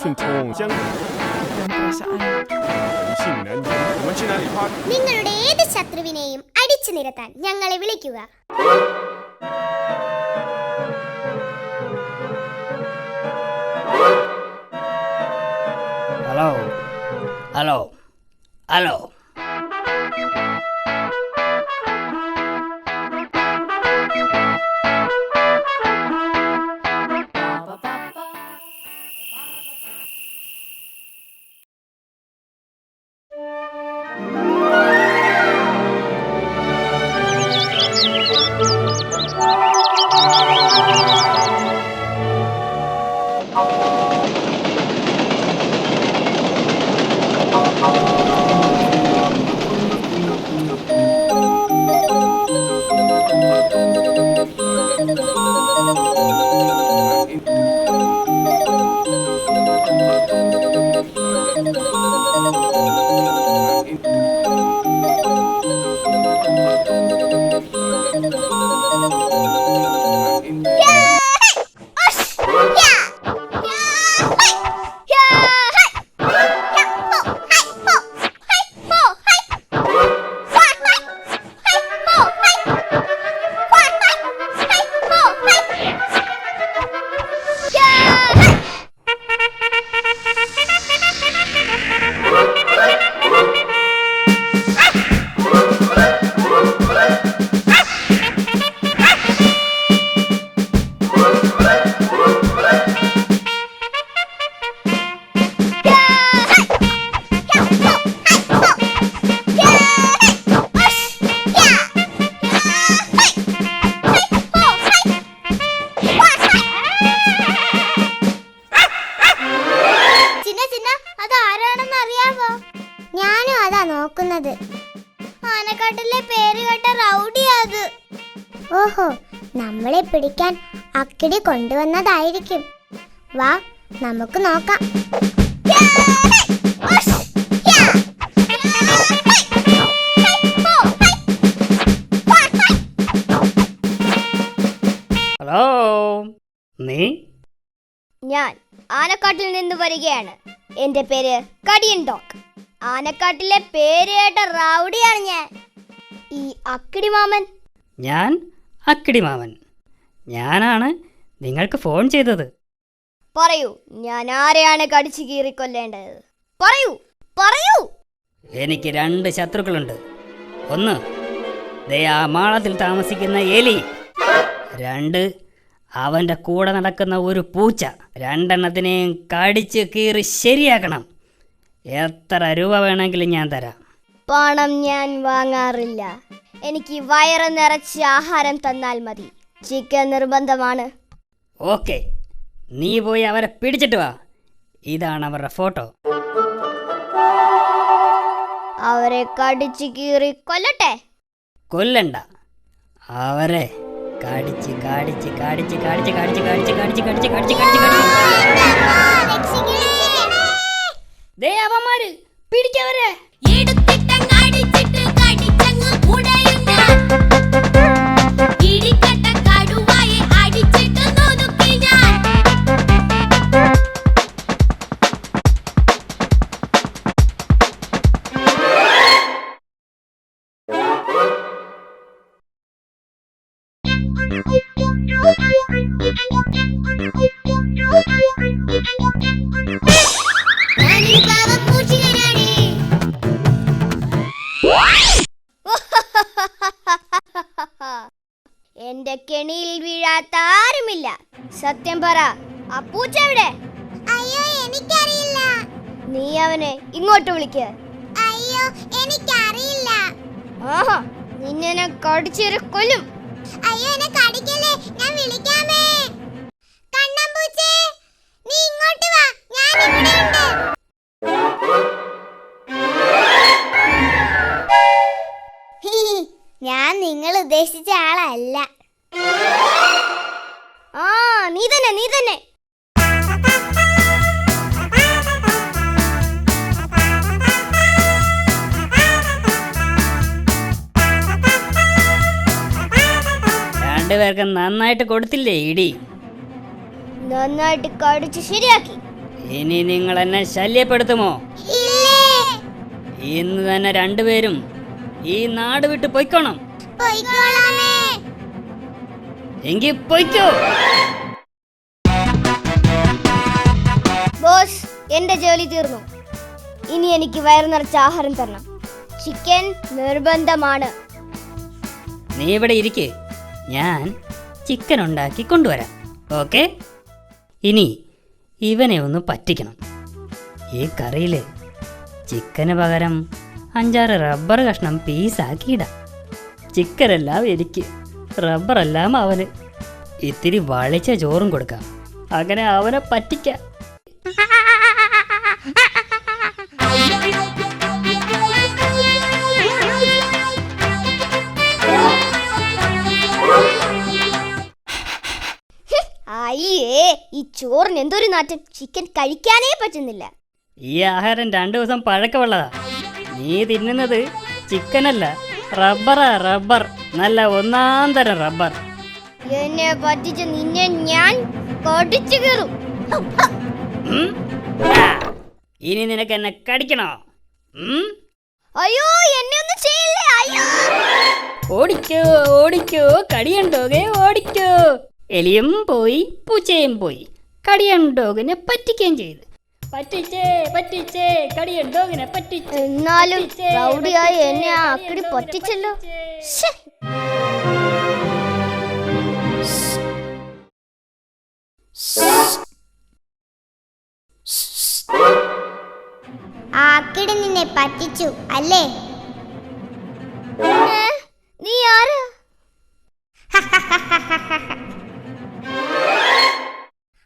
份痛将人性难言。我们去哪里 party？ നിങ്ങളുടെ ഏത് ശത്രുവിനെയും അടിച്ചു നിരത്താൻ ഞങ്ങളെ വിളിക്കുക. ഹലോ ഹലോ ഹലോ ഞാനും അതാ നോക്കുന്നത്. ആനക്കാട്ടിലെ പേര് കേട്ട റൗഡിയാത്. ഓഹോ, നമ്മളെ പിടിക്കാൻ അക്കിടി കൊണ്ടുവന്നതായിരിക്കും. വാ, നമുക്ക് നോക്കാം. ഹലോ, നീ? ഞാൻ ആനക്കാട്ടിൽ നിന്ന് വരികയാണ്. എന്റെ പേര് കടിയൻ ഡോഗ്. ആനക്കാട്ടിലെ പേര് കേട്ട റൗഡിയാണ് ഞാൻ. ഈ അക്കിടി മാമൻ. ഞാൻ അക്കിടി മാമൻ. ഞാനാണ് നിങ്ങൾക്ക് ഫോൺ ചെയ്തത്. പറയൂ, ഞാൻ ആരെയാണ് കടിച്ചു കീറിക്കൊല്ലേണ്ടത്? പറയൂ പറയൂ. എനിക്ക് 2 ശത്രുക്കളുണ്ട്. ഒന്ന്, ദേ ആ മാളത്തിൽ താമസിക്കുന്ന എലി. 2, അവൻ്റെ കൂടെ നടക്കുന്ന ഒരു പൂച്ച. 2 എണ്ണത്തിനെയും കടിച്ച് കീറി ശരിയാക്കണം. എത്ര രൂപ വേണമെങ്കിലും ഞാൻ തരാം. പണം ഞാൻ വാങ്ങാറില്ല. എനിക്ക് വയറ് നിറച്ച് ആഹാരം തന്നാൽ മതി. ചിക്കൻ നിർബന്ധമാണ്. ഓക്കെ, നീ പോയി അവരെ പിടിച്ചിട്ട് വാ. ഇതാണ് അവരുടെ ഫോട്ടോ. അവരെ കടിച്ചു കീറി കൊല്ലട്ടെ? കൊല്ലണ്ട, അവരെ കടിച്ച് കടിച്ച് കടിച്ച് കടിച്ച് കടിച്ച് കടിച്ച് കടിച്ച് കടിച്ച് കടിച്ച് കടിച്ച് കടിച്ച് ദേ അവന്മാര് പിടിക്കവരെ. എന്റെ കെണിയിൽ വീഴാത്ത ആരുമില്ല. സത്യം പറ, ആ പൂച്ച എവിടെ? അയ്യോ, എനിക്കറിയില്ല. നീ അവനെ ഇങ്ങോട്ട് വിളിക്ക്. അയ്യോ, എനിക്കറിയില്ല. ആഹാ, നിന്നെ ഞാൻ കടിച്ചേറി കൊല്ലും. അയ്യോ, എന്നെ കടിക്കല്ലേ, ഞാൻ വിളിക്കാമേ. കണ്ണമ്പൂച്ചേ, നീ ഇങ്ങോട്ട് വാ, ഞാൻ ഇവിടെയുണ്ട്. ഞാൻ നിങ്ങൾ ഉദ്ദേശിച്ച ആളല്ല. ആ, നീ തന്നെ നീ തന്നെ. രണ്ടുപേർക്ക് നന്നായിട്ട് കൊടുത്തില്ലേ ഇടി? നന്നായിട്ട് കടിച്ച് ശരിയാക്കി. ഇനി നിങ്ങൾ എന്നെ ശല്യപ്പെടുത്തുമോ? ഇന്ന് തന്നെ രണ്ടുപേരും ഈ നാട് വിട്ട് പൊയ്ക്കോണം. എങ്കിൽ പൊയ്ക്കോ. ബോസ്, എന്റെ ജോലി തീർന്നു. ഇനി എനിക്ക് വയറു നിറച്ച ആഹാരം തരണം. ചിക്കൻ നിർബന്ധമാണ്. നീ ഇവിടെ ഇരിക്ക്, ഞാൻ ചിക്കൻ ഉണ്ടാക്കി കൊണ്ടുവരാം. ഓക്കെ? ഇനി ഇവനെ ഒന്ന് പറ്റിക്കണം. ഈ കറിയിൽ ചിക്കന് പകരം 5-6 റബ്ബർ കഷ്ണം പീസാക്കിയിടാം. ചിക്കനെല്ലാം എനിക്ക്, റബ്ബറെല്ലാം അവന്. ഇത്തിരി വളിച്ച ചോറും കൊടുക്കാം. അങ്ങനെ അവനെ പറ്റിക്കാം. അയ്യേ, ഈ ചോറിന് എന്തൊരു നാറ്റം. ചിക്കൻ കഴിക്കാനേ പറ്റുന്നില്ല. ഈ ആഹാരം 2 ദിവസം പഴക്കമുള്ളതാ. നീ തിന്നുന്നത് ചിക്കനല്ല, റബ്ബറാ. റബ്ബർ, നല്ല 1-ാം തരം റബ്ബർ. എന്നെ പറ്റിച്ച് നിന്നെ ഞാൻ കടിച്ചു കീറും. ഇനി നിനക്ക് എന്നെ കടിക്കണോ? അയ്യോ, എന്നെ ഒന്നും ചെയ്യില്ലേ. അയ്യോ, ഓടിക്കോ ഓടിക്കോ, കടിയണ്ടോകെ ഓടിക്കോ. എലിയും പോയി, പൂച്ചയും പോയി, കടിയണ്ടോകിനെ പറ്റിക്കുകയും ചെയ്തു. പറ്റിച്ചേ പറ്റിച്ചേ, കടിയണ്ടോകിനെ പറ്റിച്ചു. എന്നാലും റൗഡിയായി എന്നെ ആ അക്കിടി പറ്റിച്ചല്ലോ. ആ അക്കിടി നിന്നെ പറ്റിച്ചു അല്ലേ? നീ ആരാ?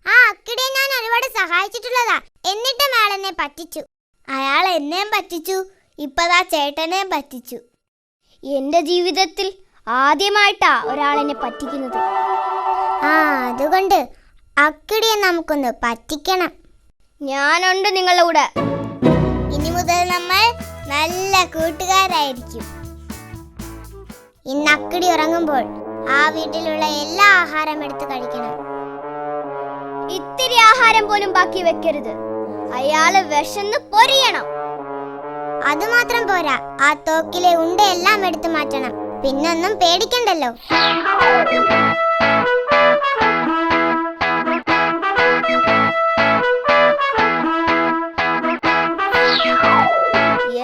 ആ അക്കിടിയെ ഞാൻ ഒരുപാട് സഹായിച്ചിട്ടുള്ളതാ. എന്നിട്ടും അയാൾ എന്നെ പറ്റിച്ചു. അയാൾ എന്നെയും പറ്റിച്ചു, ഇപ്പതാ ചേട്ടനെയും പറ്റിച്ചു. എന്റെ ജീവിതത്തിൽ ആദ്യമായിട്ടാ ഒരാളെന്നെ പറ്റിക്കുന്നത്. ആ അതുകൊണ്ട് അക്കിടിയെ നമുക്കൊന്ന് പറ്റിക്കണം. ഞാനുണ്ട് നിങ്ങളുടെ കൂടെ. ഇനി മുതൽ നമ്മൾ നല്ല കൂട്ടുകാരായിരിക്കും. ഇന്ന് അക്കിടി ഉറങ്ങുമ്പോൾ ആ വീട്ടിലുള്ള എല്ലാ ആഹാരം എടുത്ത് കഴിക്കണം. ഇത്തിരി ആഹാരം പോലും ബാക്കി വെക്കരുത്. അയാള് വിശന്ന് പൊരിയണം. അതുമാത്രം പോരാ, ആ തോക്കിലെ ഉണ്ടയെല്ലാം എടുത്തു മാറ്റണം. പിന്നൊന്നും പേടിക്കണ്ടല്ലോ.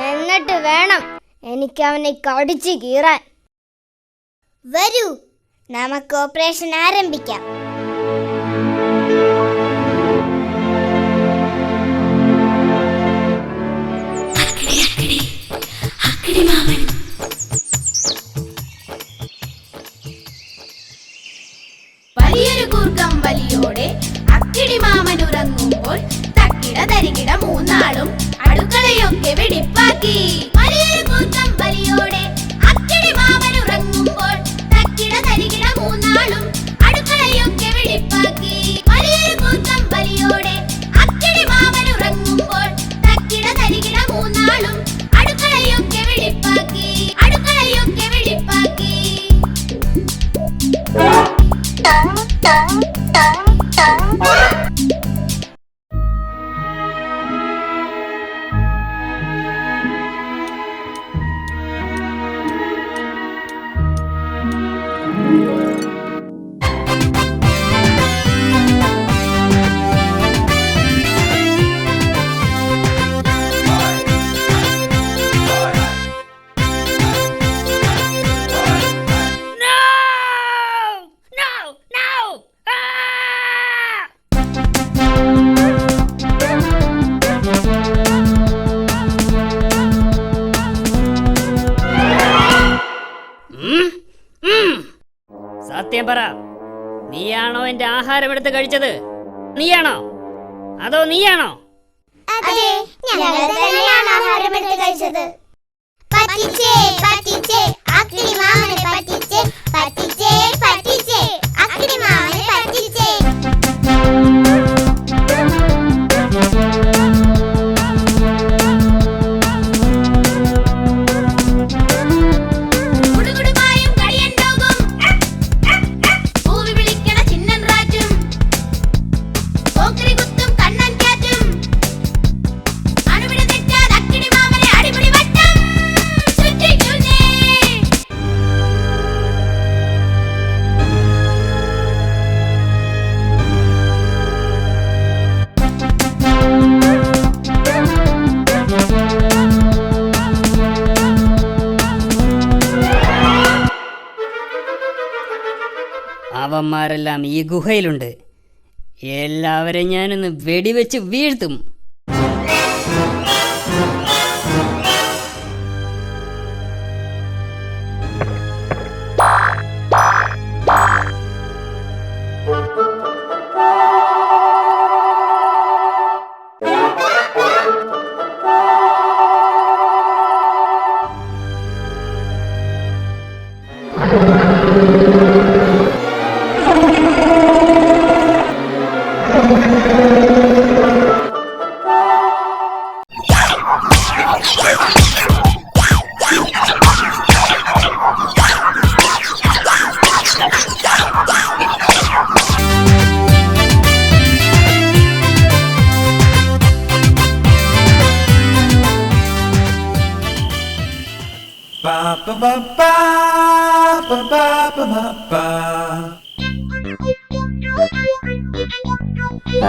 എന്നിട്ട് വേണം എനിക്ക് അവനെ കടിച്ചു കീറാൻ. വരൂ, നമുക്ക് ഓപ്പറേഷൻ ആരംഭിക്കാം. വലിയൊരു കൂർക്കം വലിയോടെ അക്കിടി മാമൻ ഉറങ്ങുമ്പോൾ തക്കിട തരികിട മൂന്നാളും അടുക്കളയൊക്കെ വെടിപ്പാക്കി. വലിയൊരു കൂർക്കം വലിയോടെ അക്കിടി മാമൻ ഉറങ്ങുമ്പോൾ തക്കിട തരികിട മൂന്നാളും അടുക്കളയൊക്കെ വെടിപ്പാക്കി. വലിയൊരു കൂർക്കം വലിയോടെ അക്കിടി മാമൻ ഉറങ്ങുമ്പോൾ തക്കിട തരികിട മൂന്നാളും അടുക്കളയൊക്കെ വെടിപ്പാക്കി. അടുക്കളയൊക്കെ വെടിപ്പാക്കി. സത്യം പറ, നീയാണോ എന്റെ ആഹാരം എടുത്ത് കഴിച്ചത്? നീയാണോ അതോ നീയാണോ? അതെ, ഞങ്ങൾ തന്നെയാണ് ആഹാരം എടുത്ത് കഴിച്ചത്. പറ്റിച്ചേ പറ്റിച്ചേ, അക്കിടി മാമനെ പറ്റിച്ചേ. പറ്റിച്ചേ പറ്റിച്ചേ, അക്കിടി മാമനെ പറ്റിച്ചേ. കുടുകുടുമായും കടിയണ്ടോകും, പൂവി വിളിക്കണ ചിന്നൻ റാറ്റും, പോക്കരി കുത്തും കണ്ണൻ കാറ്റും, അവന്മാരെല്ലാം ഈ ഗുഹയിലുണ്ട്. എല്ലാവരെയും ഞാനൊന്ന് വെടിവെച്ച് വീഴ്ത്തും.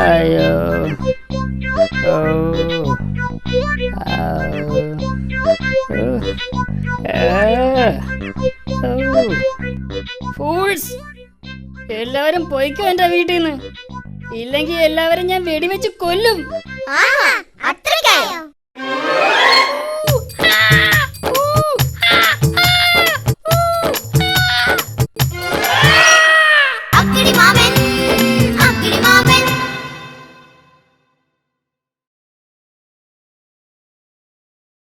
അയ്യോ, ഫൂൾസ്, എല്ലാവരും പോയിക്കോ എന്റെ വീട്ടിൽ നിന്ന്. ഇല്ലെങ്കിൽ എല്ലാവരും ഞാൻ വെടിവെച്ച് കൊല്ലും. അത്ര